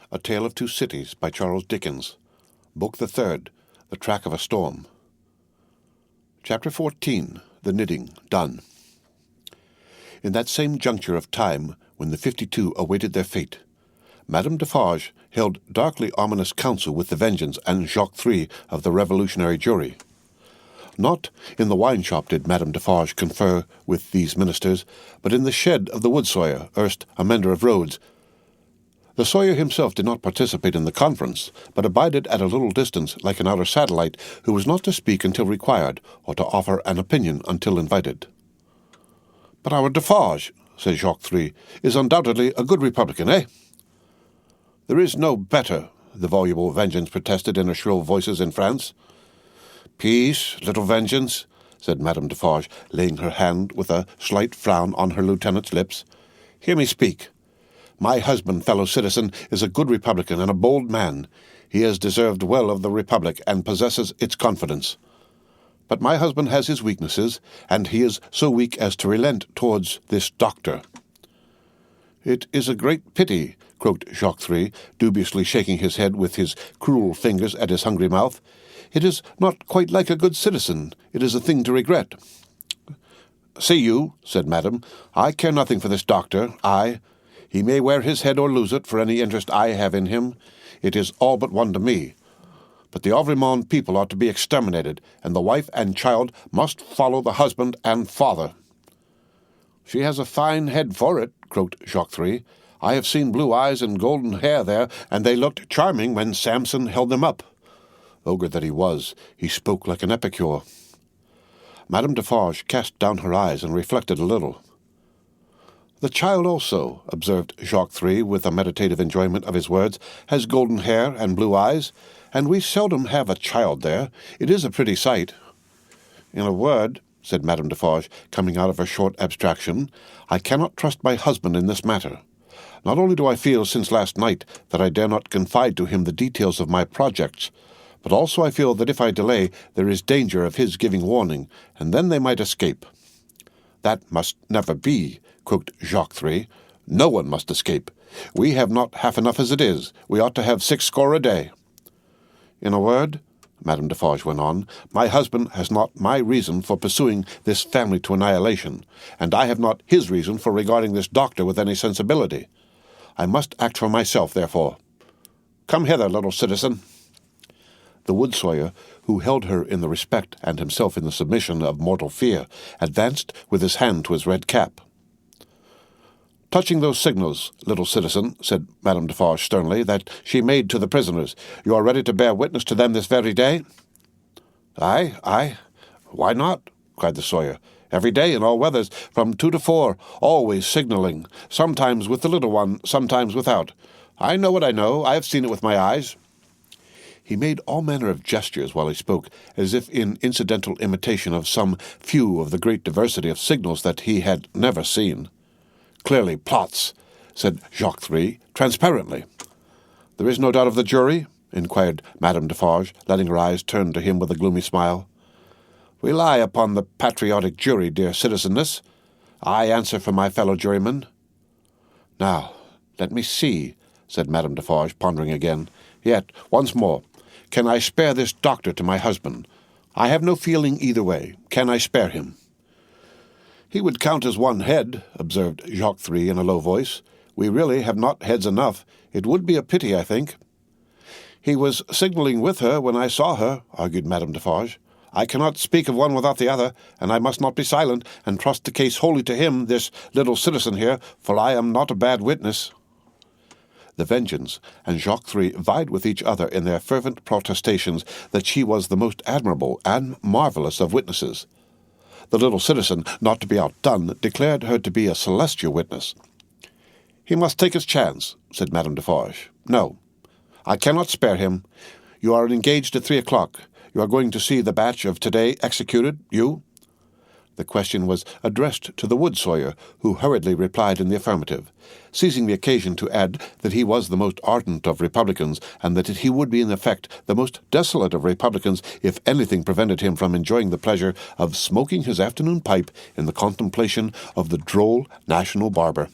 A Tale of Two Cities by Charles Dickens. Book the Third, The Track of a Storm. Chapter 14, The Knitting Done. In that same juncture of time when the 52 awaited their fate, Madame Defarge held darkly ominous counsel with the Vengeance and Jacques III of the Revolutionary Jury. Not in the wine-shop did Madame Defarge confer with these ministers, but in the shed of the wood sawyer, erst a mender of roads. The sawyer himself did not participate in the conference, but abided at a little distance like an outer satellite who was not to speak until required, or to offer an opinion until invited. "But our Defarge," said Jacques III, "is undoubtedly a good Republican, eh?" "There is no better," the voluble Vengeance protested in her shrill voices in France. "Peace, little Vengeance," said Madame Defarge, laying her hand with a slight frown on her lieutenant's lips. "Hear me speak. My husband, fellow citizen, is a good Republican and a bold man. He has deserved well of the Republic and possesses its confidence. But my husband has his weaknesses, and he is so weak as to relent towards this doctor." "It is a great pity," croaked Jacques III, dubiously shaking his head with his cruel fingers at his hungry mouth. "It is not quite like a good citizen. It is a thing to regret." "See you," said Madame, "I care nothing for this doctor, He may wear his head or lose it for any interest I have in him. It is all but one to me. But the Auvremont people ought to be exterminated, and the wife and child must follow the husband and father." "She has a fine head for it," croaked Jacques III. "I have seen blue eyes and golden hair there, and they looked charming when Samson held them up." Ogre that he was, he spoke like an epicure. Madame Defarge cast down her eyes and reflected a little. "The child also," observed Jacques III with a meditative enjoyment of his words, "has golden hair and blue eyes, and we seldom have a child there. It is a pretty sight." "In a word," said Madame Defarge, coming out of her short abstraction, "I cannot trust my husband in this matter. Not only do I feel since last night that I dare not confide to him the details of my projects, but also I feel that if I delay there is danger of his giving warning, and then they might escape." "That must never be," croaked Jacques III. "No one must escape. We have not half enough as it is. We ought to have 60 a day." "In a word," Madame Defarge went on, "my husband has not my reason for pursuing this family to annihilation, and I have not his reason for regarding this doctor with any sensibility. I must act for myself, therefore. Come hither, little citizen." The wood sawyer, who held her in the respect and himself in the submission of mortal fear, advanced with his hand to his red cap. "Touching those signals, little citizen," said Madame Defarge sternly, "that she made to the prisoners, you are ready to bear witness to them this very day?" Aye. Why not?" cried the sawyer. "Every day, in all weathers, from 2 to 4, always signalling, sometimes with the little one, sometimes without. I know what I know. I have seen it with my eyes." He made all manner of gestures while he spoke, as if in incidental imitation of some few of the great diversity of signals that he had never seen. "Clearly plots," said Jacques III, "transparently." "There is no doubt of the jury?" inquired Madame Defarge, letting her eyes turn to him with a gloomy smile. "Rely upon the patriotic jury, dear citizeness. I answer for my fellow jurymen." "Now, let me see," said Madame Defarge, pondering again. "Yet, once more, can I spare this doctor to my husband? I have no feeling either way. Can I spare him?" "He would count as one head," observed Jacques III in a low voice. "We really have not heads enough. It would be a pity, I think." "He was signalling with her when I saw her," argued Madame Defarge. "I cannot speak of one without the other, and I must not be silent, and trust the case wholly to him, this little citizen here, for I am not a bad witness." The Vengeance and Jacques III vied with each other in their fervent protestations that she was the most admirable and marvellous of witnesses. The little citizen, not to be outdone, declared her to be a celestial witness. "He must take his chance," said Madame Defarge. "No, I cannot spare him. You are engaged at 3 o'clock. You are going to see the batch of today executed, you?" The question was addressed to the wood sawyer, who hurriedly replied in the affirmative, seizing the occasion to add that he was the most ardent of Republicans, and that he would be in effect the most desolate of Republicans if anything prevented him from enjoying the pleasure of smoking his afternoon pipe in the contemplation of the droll national barber.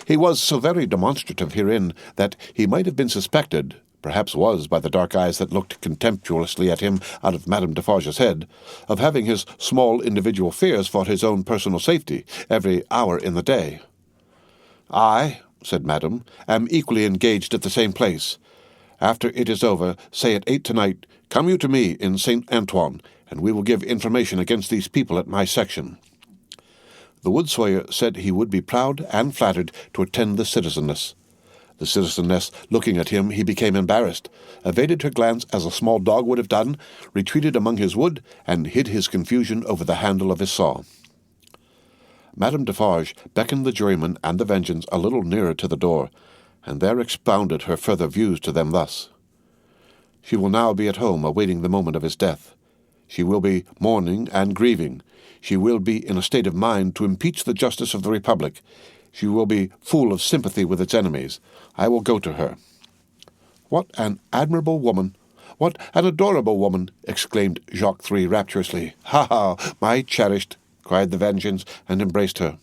He was so very demonstrative herein that he might have been suspected, perhaps was by the dark eyes that looked contemptuously at him out of Madame Defarge's head, of having his small individual fears for his own personal safety every hour in the day. "I," said Madame, "am equally engaged at the same place. After it is over, say at 8 tonight, come you to me in St. Antoine, and we will give information against these people at my section." The wood sawyer said he would be proud and flattered to attend the citizeness. The citizeness, looking at him, he became embarrassed, evaded her glance as a small dog would have done, retreated among his wood, and hid his confusion over the handle of his saw. Madame Defarge beckoned the juryman and the Vengeance a little nearer to the door, and there expounded her further views to them thus. She will now be at home awaiting the moment of his death. She will be mourning and grieving. She will be in a state of mind to impeach the justice of the Republic. She will be full of sympathy with its enemies. I will go to her." "What an admirable woman! What an adorable woman!" exclaimed Jacques III rapturously. "Ha ha, my cherished!" cried the Vengeance, and embraced her.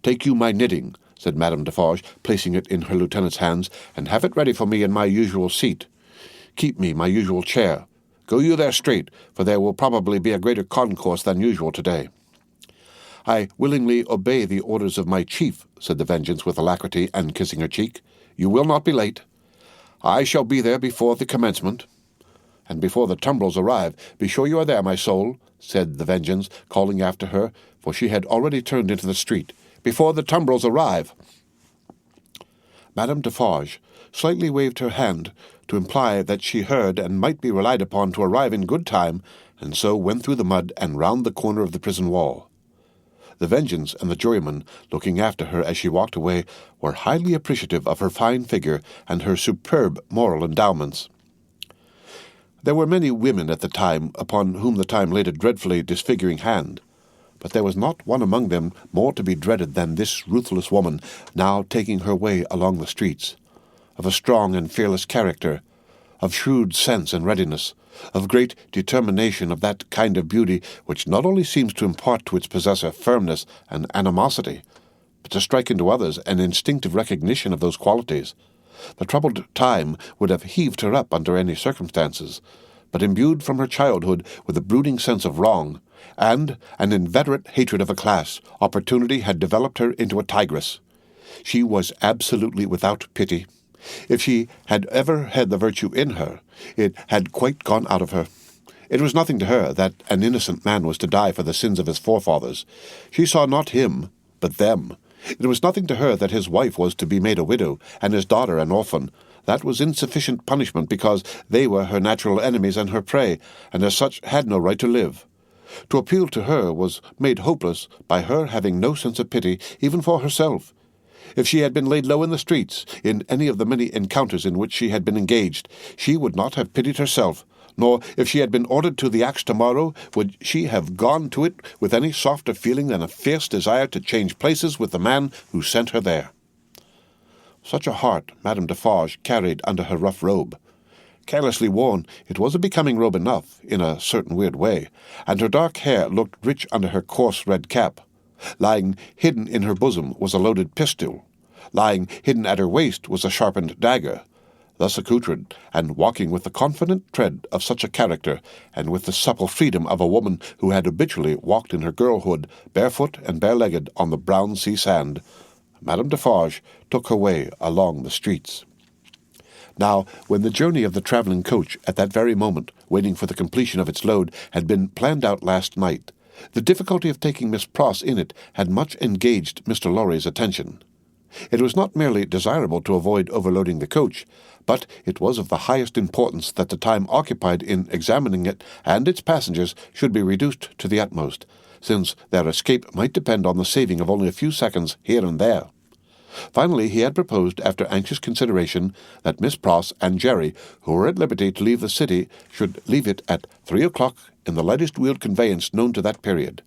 "Take you my knitting," said Madame Defarge, placing it in her lieutenant's hands, "and have it ready for me in my usual seat. Keep me my usual chair. Go you there straight, for there will probably be a greater concourse than usual today." "I willingly obey the orders of my chief," said the Vengeance with alacrity, and kissing her cheek. "You will not be late." "I shall be there before the commencement." "And before the tumbrils arrive, be sure you are there, my soul," said the Vengeance, calling after her, for she had already turned into the street. "Before the tumbrils arrive." Madame Defarge slightly waved her hand to imply that she heard and might be relied upon to arrive in good time, and so went through the mud and round the corner of the prison wall. The Vengeance and the juryman, looking after her as she walked away, were highly appreciative of her fine figure and her superb moral endowments. There were many women at the time upon whom the time laid a dreadfully disfiguring hand, but there was not one among them more to be dreaded than this ruthless woman, now taking her way along the streets, of a strong and fearless character, of shrewd sense and readiness, of great determination, of that kind of beauty which not only seems to impart to its possessor firmness and animosity, but to strike into others an instinctive recognition of those qualities. The troubled time would have heaved her up under any circumstances, but imbued from her childhood with a brooding sense of wrong, and an inveterate hatred of a class, opportunity had developed her into a tigress. She was absolutely without pity. If she had ever had the virtue in her, it had quite gone out of her. It was nothing to her that an innocent man was to die for the sins of his forefathers. She saw not him, but them. It was nothing to her that his wife was to be made a widow, and his daughter an orphan. That was insufficient punishment, because they were her natural enemies and her prey, and as such had no right to live. To appeal to her was made hopeless by her having no sense of pity, even for herself. If she had been laid low in the streets, in any of the many encounters in which she had been engaged, she would not have pitied herself, nor if she had been ordered to the axe tomorrow, would she have gone to it with any softer feeling than a fierce desire to change places with the man who sent her there. Such a heart Madame Defarge carried under her rough robe. Carelessly worn, it was a becoming robe enough, in a certain weird way, and her dark hair looked rich under her coarse red cap. Lying hidden in her bosom was a loaded pistol. Lying hidden at her waist was a sharpened dagger. Thus accoutred, and walking with the confident tread of such a character, and with the supple freedom of a woman who had habitually walked in her girlhood barefoot and bare-legged on the brown sea sand, Madame Defarge took her way along the streets. Now, when the journey of the travelling coach, at that very moment, waiting for the completion of its load, had been planned out last night, the difficulty of taking Miss Pross in it had much engaged Mr. Lorry's attention. It was not merely desirable to avoid overloading the coach, but it was of the highest importance that the time occupied in examining it and its passengers should be reduced to the utmost, since their escape might depend on the saving of only a few seconds here and there. Finally, he had proposed, after anxious consideration, that Miss Pross and Jerry, who were at liberty to leave the city, should leave it at 3 o'clock in the lightest wheeled conveyance known to that period.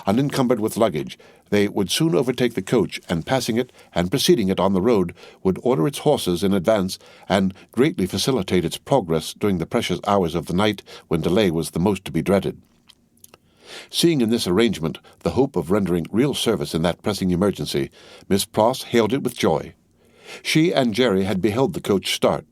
Unencumbered with luggage, they would soon overtake the coach, and passing it and preceding it on the road, would order its horses in advance, and greatly facilitate its progress during the precious hours of the night when delay was the most to be dreaded. Seeing in this arrangement the hope of rendering real service in that pressing emergency, Miss Pross hailed it with joy. She and Jerry had beheld the coach start,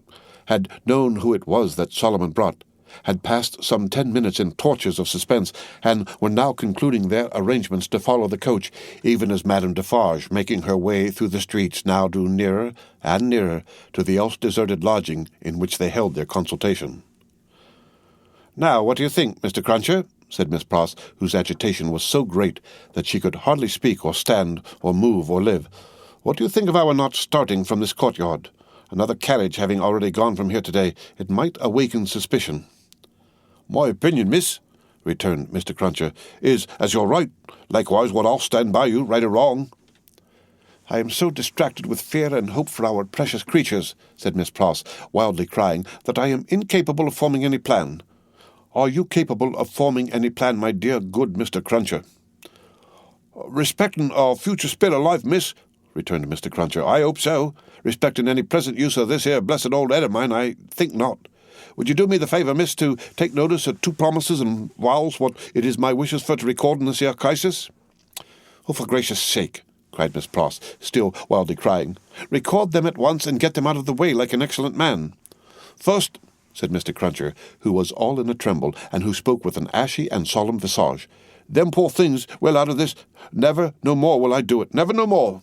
had known who it was that Solomon brought, had passed some 10 minutes in tortures of suspense, and were now concluding their arrangements to follow the coach, even as Madame Defarge, making her way through the streets, now drew nearer and nearer to the else-deserted lodging in which they held their consultation. "Now, what do you think, Mr. Cruncher?" said Miss Pross, whose agitation was so great that she could hardly speak or stand or move or live. "What do you think of our not starting from this courtyard? Another carriage having already gone from here today, it might awaken suspicion." "My opinion, miss," returned Mr. Cruncher, "is as you're right. Likewise what I'll stand by you, right or wrong." "I am so distracted with fear and hope for our precious creatures," said Miss Pross, wildly crying, "that I am incapable of forming any plan." "Are you capable of forming any plan, my dear good Mr. Cruncher?" "Respecting our future spirit of life, miss," returned Mr. Cruncher, "I hope so. Respecting any present use of this here blessed old head of mine, I think not. Would you do me the favour, miss, to take notice of 2 promises and vows what it is my wishes for to record in this here crisis?" "Oh, for gracious sake," cried Miss Pross, still wildly crying, "record them at once and get them out of the way like an excellent man." "First," said Mr. Cruncher, who was all in a tremble, and who spoke with an ashy and solemn visage, "them poor things well out of this. Never no more will I do it. Never no more."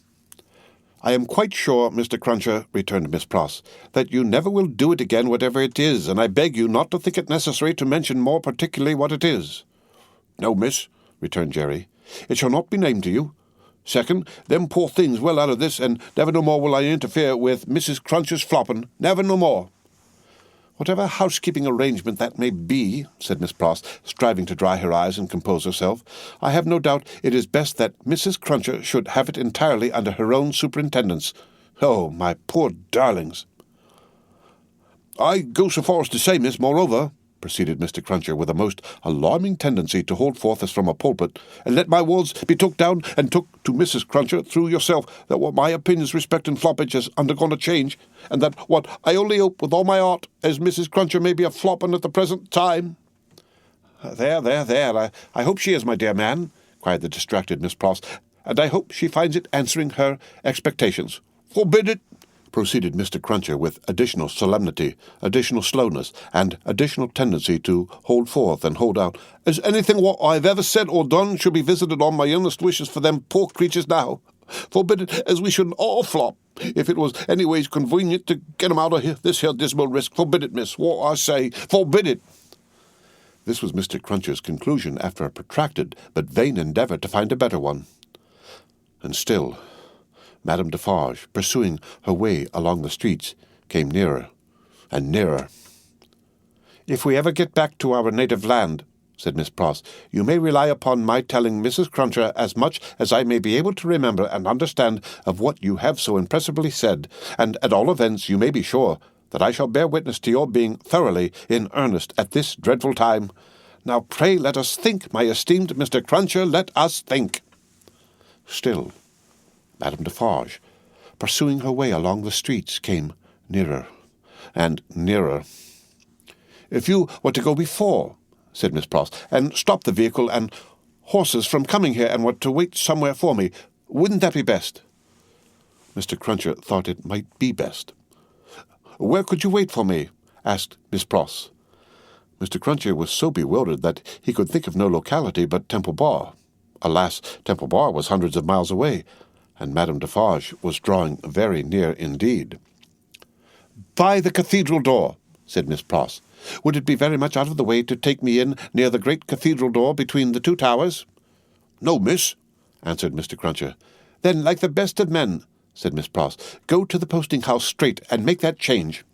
"I am quite sure, Mr. Cruncher," returned Miss Pross, "that you never will do it again, whatever it is, and I beg you not to think it necessary to mention more particularly what it is." "No, miss," returned Jerry, "it shall not be named to you. Second, them poor things well out of this, and never no more will I interfere with Mrs. Cruncher's flopping. Never no more." "Whatever housekeeping arrangement that may be," said Miss Pross, striving to dry her eyes and compose herself, "I have no doubt it is best that Mrs. Cruncher should have it entirely under her own superintendence. Oh, my poor darlings!" "I go so far as to say, miss, moreover," proceeded Mr. Cruncher, with a most alarming tendency to hold forth as from a pulpit, "and let my words be took down and took to Mrs. Cruncher through yourself, that what my opinions respecting floppage has undergone a change, and that what I only hope with all my heart as Mrs. Cruncher may be a flopping at the present time." There, I hope she is, my dear man," cried the distracted Miss Pross, "and I hope she finds it answering her expectations." "Forbid it," proceeded Mr. Cruncher with additional solemnity, additional slowness, and additional tendency to hold forth and hold out, "as anything what I've ever said or done should be visited on my earnest wishes for them poor creatures now. Forbid it as we shouldn't all flop, if it was anyways convenient to get 'em out of this here dismal risk. Forbid it, miss, what I say, forbid it." This was Mr. Cruncher's conclusion after a protracted but vain endeavour to find a better one. And still Madame Defarge, pursuing her way along the streets, came nearer and nearer. "If we ever get back to our native land," said Miss Pross, "you may rely upon my telling Mrs. Cruncher as much as I may be able to remember and understand of what you have so impressively said, and at all events you may be sure that I shall bear witness to your being thoroughly in earnest at this dreadful time. Now pray let us think, my esteemed Mr. Cruncher, let us think." Still Madame Defarge, pursuing her way along the streets, came nearer and nearer. "If you were to go before," said Miss Pross, "and stop the vehicle and horses from coming here, and were to wait somewhere for me, wouldn't that be best?" Mr. Cruncher thought it might be best. "Where could you wait for me?" asked Miss Pross. Mr. Cruncher was so bewildered that he could think of no locality but Temple Bar. Alas, Temple Bar was hundreds of miles away, and Madame Defarge was drawing very near indeed. "By the cathedral door," said Miss Pross. "Would it be very much out of the way to take me in near the great cathedral door between the 2 towers?" "No, miss," answered Mr. Cruncher. "Then, like the best of men," said Miss Pross, "go to the posting-house straight and make that change."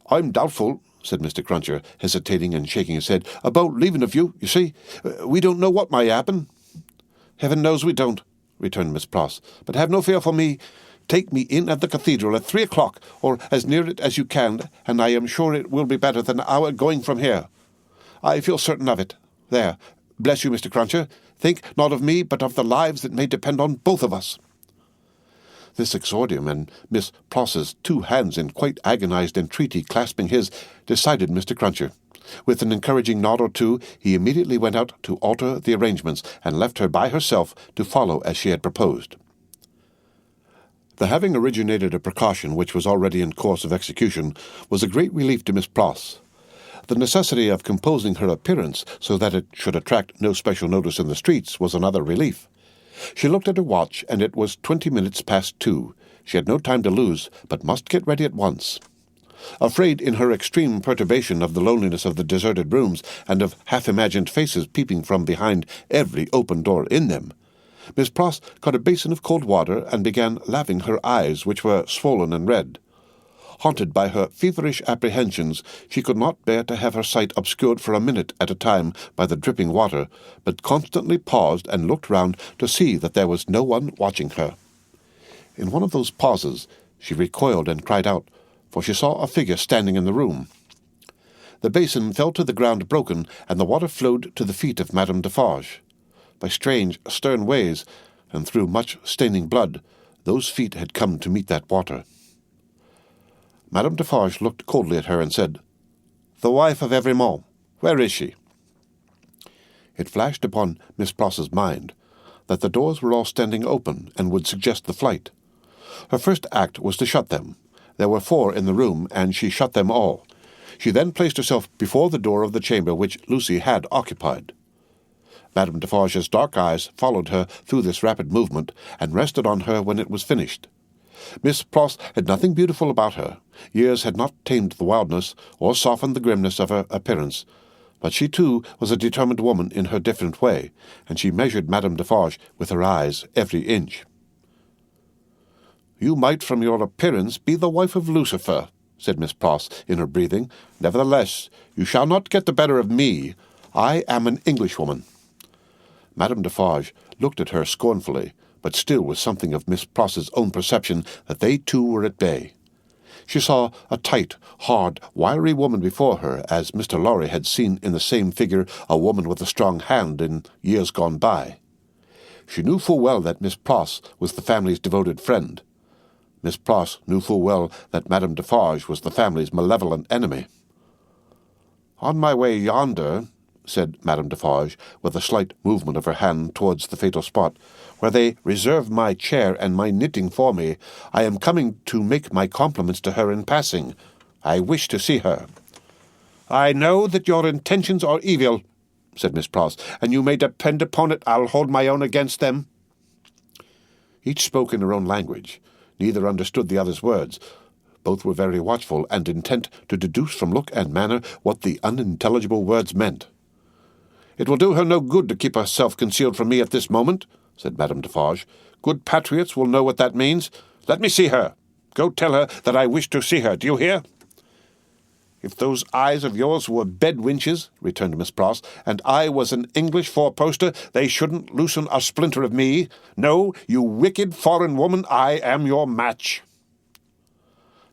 "I'm doubtful," said Mr. Cruncher, hesitating and shaking his head, "about leaving of you, see. We don't know what might happen." "Heaven knows we don't," returned Miss Pross, "but have no fear for me. Take me in at the cathedral at 3 o'clock, or as near it as you can, and I am sure it will be better than our going from here. I feel certain of it. There, bless you, Mr. Cruncher. Think not of me, but of the lives that may depend on both of us." This exordium, and Miss Pross's 2 hands in quite agonized entreaty clasping his, decided Mr. Cruncher. With an encouraging nod or two, he immediately went out to alter the arrangements and left her by herself to follow as she had proposed. The having originated a precaution which was already in course of execution was a great relief to Miss Pross. The necessity of composing her appearance so that it should attract no special notice in the streets was another relief. She looked at her watch, and it was 20 minutes past 2. She had no time to lose, but must get ready at once. Afraid in her extreme perturbation of the loneliness of the deserted rooms and of half-imagined faces peeping from behind every open door in them, Miss Pross caught a basin of cold water and began laving her eyes, which were swollen and red. Haunted by her feverish apprehensions, she could not bear to have her sight obscured for a minute at a time by the dripping water, but constantly paused and looked round to see that there was no one watching her. In one of those pauses she recoiled and cried out, for she saw a figure standing in the room. The basin fell to the ground broken, and the water flowed to the feet of Madame Defarge. By strange, stern ways, and through much staining blood, those feet had come to meet that water. Madame Defarge looked coldly at her and said, "The wife of Evremont, where is she?" It flashed upon Miss Pross's mind that the doors were all standing open and would suggest the flight. Her first act was to shut them. There were 4 in the room, and she shut them all. She then placed herself before the door of the chamber which Lucy had occupied. Madame Defarge's dark eyes followed her through this rapid movement, and rested on her when it was finished. Miss Pross had nothing beautiful about her. Years had not tamed the wildness or softened the grimness of her appearance, but she too was a determined woman in her different way, and she measured Madame Defarge with her eyes every inch. "You might from your appearance be the wife of Lucifer," said Miss Pross in her breathing. "Nevertheless, you shall not get the better of me. I am an Englishwoman." Madame Defarge looked at her scornfully, but still with something of Miss Pross's own perception that they two were at bay. She saw a tight, hard, wiry woman before her, as Mr. Lorry had seen in the same figure a woman with a strong hand in years gone by. She knew full well that Miss Pross was the family's devoted friend. Miss Pross knew full well that Madame Defarge was the family's malevolent enemy. "On my way yonder," said Madame Defarge, with a slight movement of her hand towards the fatal spot, "where they reserve my chair and my knitting for me, I am coming to make my compliments to her in passing. I wish to see her." "I know that your intentions are evil," said Miss Pross, "and you may depend upon it I'll hold my own against them." Each spoke in her own language. Neither understood the other's words. Both were very watchful, and intent to deduce from look and manner what the unintelligible words meant. "It will do her no good to keep herself concealed from me at this moment," said Madame Defarge. "Good patriots will know what that means. Let me see her. Go tell her that I wish to see her. Do you hear?" "If those eyes of yours were bed-winches," returned Miss Pross, "and I was an English four-poster, they shouldn't loosen a splinter of me. No, you wicked foreign woman, I am your match."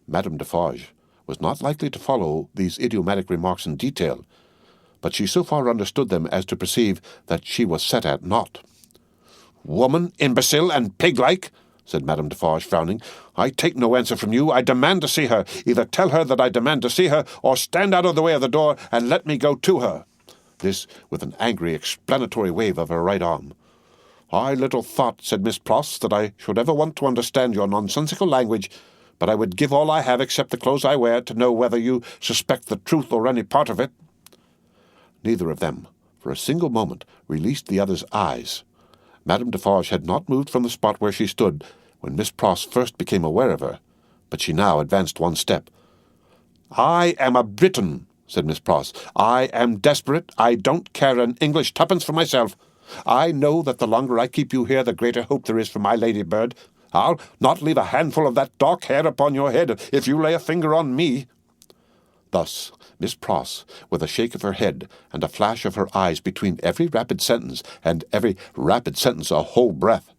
Madame Defarge was not likely to follow these idiomatic remarks in detail, but she so far understood them as to perceive that she was set at naught. "Woman, imbecile, and pig-like," said Madame Defarge, frowning, "I take no answer from you. I demand to see her. Either tell her that I demand to see her, or stand out of the way of the door and let me go to her." This with an angry explanatory wave of her right arm. "I little thought," said Miss Pross, "that I should ever want to understand your nonsensical language, but I would give all I have except the clothes I wear to know whether you suspect the truth or any part of it." Neither of them, for a single moment, released the other's eyes. Madame Defarge had not moved from the spot where she stood when Miss Pross first became aware of her, but she now advanced one step. "I am a Briton," said Miss Pross. "I am desperate. I don't care an English tuppence for myself. I know that the longer I keep you here, the greater hope there is for my ladybird. I'll not leave a handful of that dark hair upon your head if you lay a finger on me." Thus Miss Pross, with a shake of her head and a flash of her eyes between every rapid sentence, and every rapid sentence a whole breath.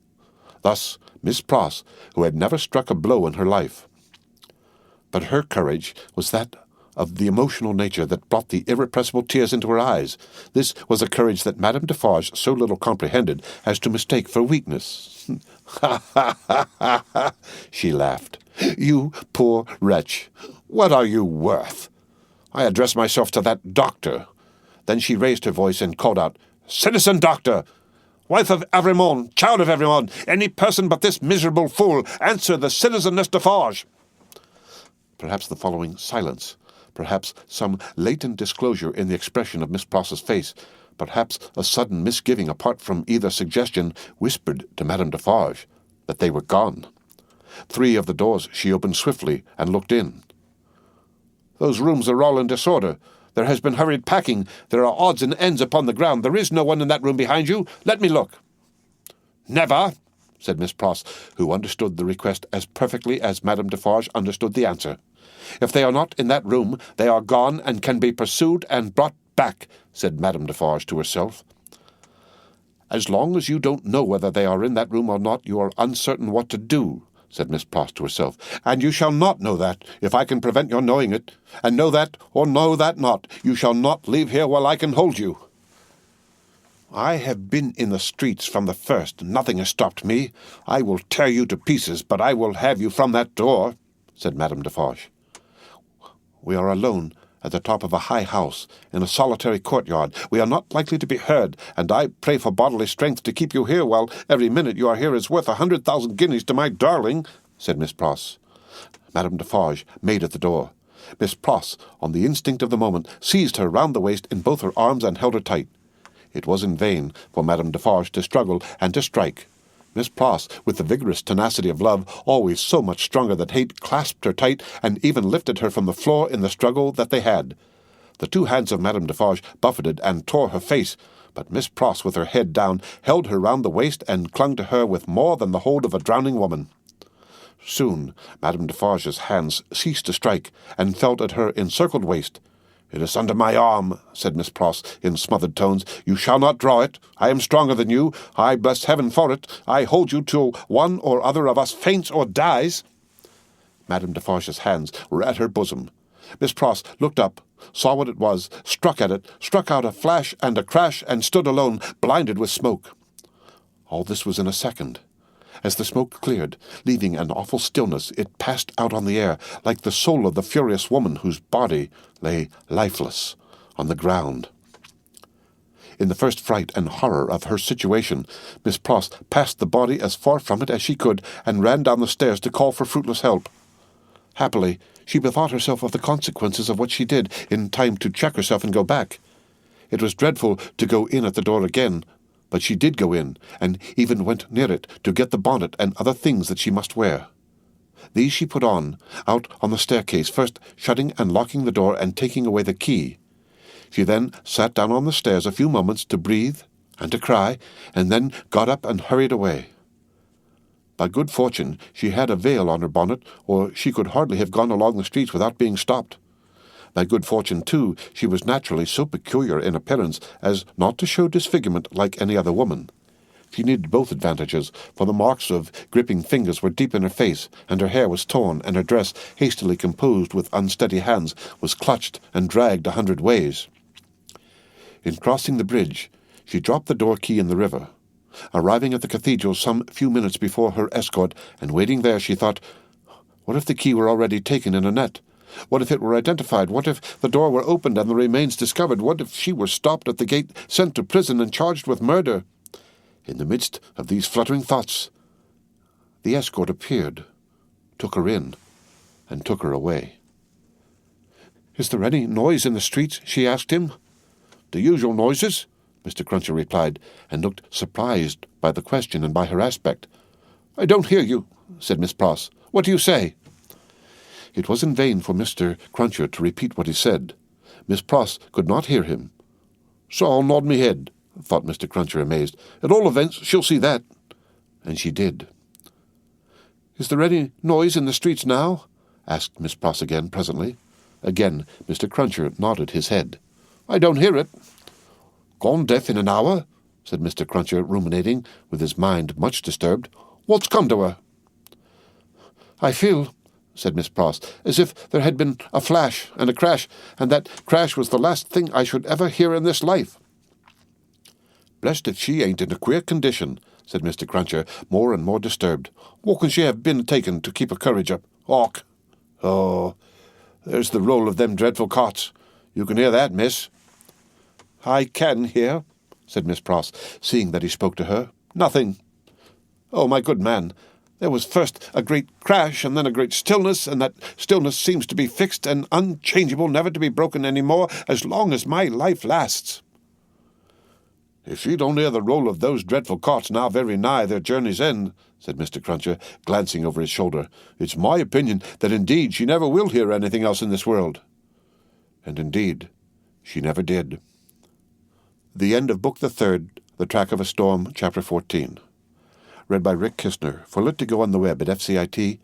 Thus Miss Pross, who had never struck a blow in her life. But her courage was that of the emotional nature that brought the irrepressible tears into her eyes. This was a courage that Madame Defarge so little comprehended as to mistake for weakness. "Ha, ha, ha, ha, ha!" she laughed. "You poor wretch! What are you worth? I addressed myself to that doctor. Then she raised her voice and called out, "Citizen doctor! Wife of Evrémonde, child of Evrémonde, any person but this miserable fool, answer the citizeness Defarge." Perhaps the following silence, perhaps some latent disclosure in the expression of Miss Pross's face, perhaps a sudden misgiving apart from either suggestion, whispered to Madame Defarge that they were gone. 3 of the doors she opened swiftly and looked in. "Those rooms are all in disorder. There has been hurried packing. There are odds and ends upon the ground. There is no one in that room behind you. Let me look." "Never," said Miss Pross, who understood the request as perfectly as Madame Defarge understood the answer. "If they are not in that room, they are gone and can be pursued and brought back," said Madame Defarge to herself. "As long as you don't know whether they are in that room or not, you are uncertain what to do," said Miss Pross to herself. "And you shall not know that, if I can prevent your knowing it. And know that, or know that not, you shall not leave here while I can hold you." "I have been in the streets from the first. Nothing has stopped me. I will tear you to pieces, but I will have you from that door," said Madame Defarge. "We are alone at the top of a high house, in a solitary courtyard. We are not likely to be heard, and I pray for bodily strength to keep you here, while every minute you are here is worth 100,000 guineas to my darling," said Miss Pross. Madame Defarge made at the door. Miss Pross, on the instinct of the moment, seized her round the waist in both her arms and held her tight. It was in vain for Madame Defarge to struggle and to strike. Miss Pross, with the vigorous tenacity of love, always so much stronger than hate, clasped her tight, and even lifted her from the floor in the struggle that they had. The 2 hands of Madame Defarge buffeted and tore her face, but Miss Pross, with her head down, held her round the waist and clung to her with more than the hold of a drowning woman. Soon Madame Defarge's hands ceased to strike, and felt at her encircled waist. "It is under my arm," said Miss Pross in smothered tones. "You shall not draw it. I am stronger than you. I bless heaven for it. I hold you till one or other of us faints or dies." Madame Defarge's hands were at her bosom. Miss Pross looked up, saw what it was, struck at it, struck out a flash and a crash, and stood alone, blinded with smoke. All this was in a second. As the smoke cleared, leaving an awful stillness, it passed out on the air, like the soul of the furious woman whose body lay lifeless on the ground. In the first fright and horror of her situation, Miss Pross passed the body as far from it as she could, and ran down the stairs to call for fruitless help. Happily, she bethought herself of the consequences of what she did, in time to check herself and go back. It was dreadful to go in at the door again, but she did go in, and even went near it to get the bonnet and other things that she must wear. These she put on, out on the staircase, first shutting and locking the door and taking away the key. She then sat down on the stairs a few moments to breathe and to cry, and then got up and hurried away. By good fortune she had a veil on her bonnet, or she could hardly have gone along the streets without being stopped. By good fortune, too, she was naturally so peculiar in appearance as not to show disfigurement like any other woman. She needed both advantages, for the marks of gripping fingers were deep in her face, and her hair was torn, and her dress, hastily composed with unsteady hands, was clutched and dragged 100 ways. In crossing the bridge, she dropped the door-key in the river. Arriving at the cathedral some few minutes before her escort, and waiting there, she thought, what if the key were already taken in a net? What if it were identified? What if the door were opened and the remains discovered? What if she were stopped at the gate, sent to prison, and charged with murder? In the midst of these fluttering thoughts, the escort appeared, took her in, and took her away. "Is there any noise in the streets?" she asked him. "The usual noises," Mr. Cruncher replied, and looked surprised by the question and by her aspect. "I don't hear you," said Miss Pross. "What do you say?" It was in vain for Mr. Cruncher to repeat what he said. Miss Pross could not hear him. "So I'll nod me head," thought Mr. Cruncher, amazed. "At all events, she'll see that." And she did. "Is there any noise in the streets now?" asked Miss Pross again, presently. Again Mr. Cruncher nodded his head. "I don't hear it." "Gone deaf in an hour?" said Mr. Cruncher, ruminating, with his mind much disturbed. "What's come to her?" "I feel," said Miss Pross, "as if there had been a flash and a crash, and that crash was the last thing I should ever hear in this life." "Blest if she ain't in a queer condition," said Mr. Cruncher, more and more disturbed. "What can she have been taken to keep her courage up? Och! Oh, There's the roll of them dreadful cots. You can hear that, miss." "I can hear," said Miss Pross, seeing that he spoke to her. "Nothing. Oh, my good man, there was first a great crash, and then a great stillness, and that stillness seems to be fixed and unchangeable, never to be broken any more as long as my life lasts." "If you don't hear the roll of those dreadful carts now very nigh their journey's end," said Mr. Cruncher, glancing over his shoulder, "it's my opinion that indeed she never will hear anything else in this world." And indeed, she never did. The end of Book the Third, The Track of a Storm, Chapter 14. Read by Rick Kistner, for Lit to Go on the web at fcit.usf.edu.